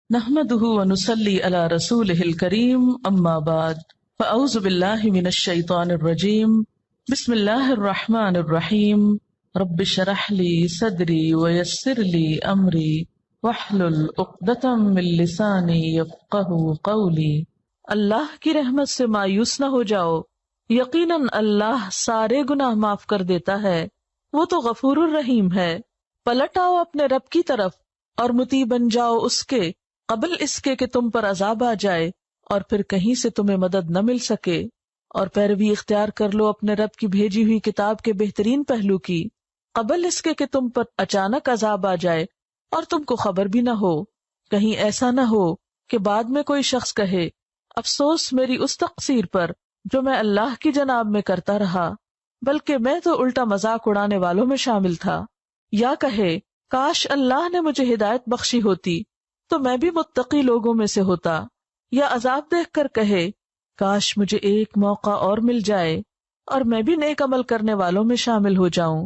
نحمده ونصلي على رسوله الكريم اما بعد فاعوذ بالله من الشيطان الرجيم بسم الله الرحمن الرحيم رب اشرح لي صدري ويسر لي امري واحلل عقدة من لساني يفقهوا قولي۔ اللہ کی رحمت سے مایوس نہ ہو جاؤ، یقیناً اللہ سارے گناہ معاف کر دیتا ہے، وہ تو غفور الرحیم ہے۔ پلٹ آؤ اپنے رب کی طرف اور مطیع بن جاؤ اس کے، قبل اس کے کہ تم پر عذاب آ جائے اور پھر کہیں سے تمہیں مدد نہ مل سکے، اور پیروی اختیار کر لو اپنے رب کی بھیجی ہوئی کتاب کے بہترین پہلو کی، قبل اس کے کہ تم پر اچانک عذاب آ جائے اور تم کو خبر بھی نہ ہو۔ کہیں ایسا نہ ہو کہ بعد میں کوئی شخص کہے افسوس میری اس تقصیر پر جو میں اللہ کی جناب میں کرتا رہا، بلکہ میں تو الٹا مذاق اڑانے والوں میں شامل تھا۔ یا کہے کاش اللہ نے مجھے ہدایت بخشی ہوتی تو میں بھی متقی لوگوں میں سے ہوتا۔ یا عذاب دیکھ کر کہے کاش مجھے ایک موقع اور مل جائے اور میں بھی نیک عمل کرنے والوں میں شامل ہو جاؤں،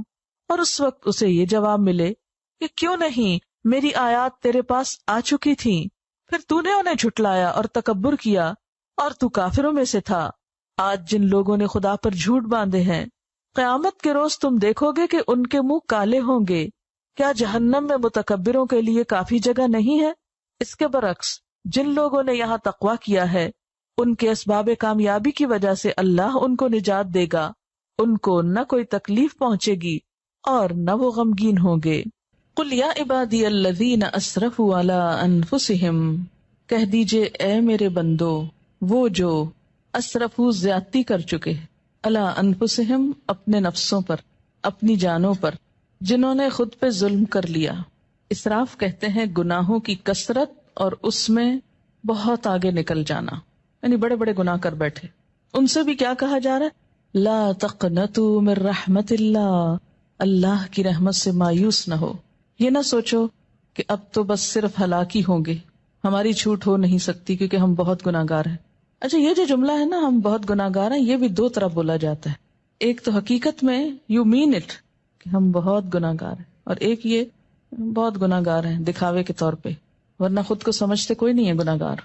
اور اس وقت اسے یہ جواب ملے کہ کیوں نہیں، میری آیات تیرے پاس آ چکی تھیں، پھر تو نے انہیں جھٹلایا اور تکبر کیا اور تو کافروں میں سے تھا۔ آج جن لوگوں نے خدا پر جھوٹ باندھے ہیں، قیامت کے روز تم دیکھو گے کہ ان کے منہ کالے ہوں گے۔ کیا جہنم میں متکبروں کے لیے کافی جگہ نہیں ہے؟ اس کے برعکس جن لوگوں نے یہاں تقویٰ کیا ہے، ان کے اسباب کامیابی کی وجہ سے اللہ ان کو نجات دے گا، ان کو نہ کوئی تکلیف پہنچے گی اور نہ وہ غمگین ہوں گے۔ قل یا عبادی الذین اسرفوا علی انفسہم، کہہ دیجئے اے میرے بندو، وہ جو اسرفوا زیادتی کر چکے، علی انفسہم اپنے نفسوں پر، اپنی جانوں پر، جنہوں نے خود پہ ظلم کر لیا۔ اسراف کہتے ہیں گناہوں کی کثرت اور اس میں بہت آگے نکل جانا، یعنی بڑے بڑے گناہ کر بیٹھے۔ ان سے بھی کیا کہا جا رہا ہے؟ لا تقنطوا من رحمت اللہ، اللہ کی رحمت سے مایوس نہ ہو۔ یہ نہ سوچو کہ اب تو بس صرف ہلاکی ہوں گے، ہماری چھوٹ ہو نہیں سکتی کیونکہ ہم بہت گناہ گار ہیں۔ اچھا، یہ جو جملہ ہے نا ہم بہت گناہ گار ہیں، یہ بھی دو طرح بولا جاتا ہے۔ ایک تو حقیقت میں یو مین اٹ کہ ہم بہت گناہ گار ہیں، اور ایک یہ بہت گناہ گار ہیں دکھاوے کے طور پہ، ورنہ خود کو سمجھتے کوئی نہیں ہے گناہ گار،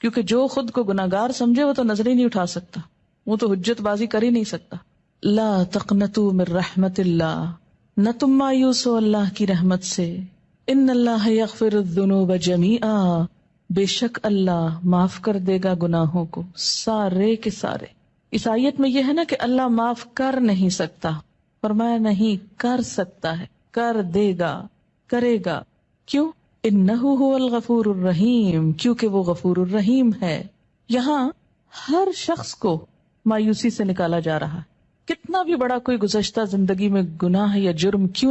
کیونکہ جو خود کو گناہ گار سمجھے وہ تو نظر ہی نہیں اٹھا سکتا، وہ تو حجت بازی کر ہی نہیں سکتا۔ لا تقنطوا من رحمت اللہ، نہ تم مایوس ہو اللہ کی رحمت سے۔ ان اللہ یغفر الذنوب جمیعا، بے شک اللہ معاف کر دے گا گناہوں کو سارے کے سارے۔ اس آیت میں یہ ہے نا کہ اللہ معاف کر نہیں سکتا، فرمایا نہیں کر سکتا ہے، کر دے گا، کرے گا۔ کیوں؟ انہ هو الغفور الرحیم، کیونکہ وہ غفور الرحیم ہے۔ یہاں ہر شخص کو مایوسی سے نکالا جا رہا ہے، کتنا بھی بڑا کوئی گزشتہ زندگی میں گناہ یا جرم کیوں نہ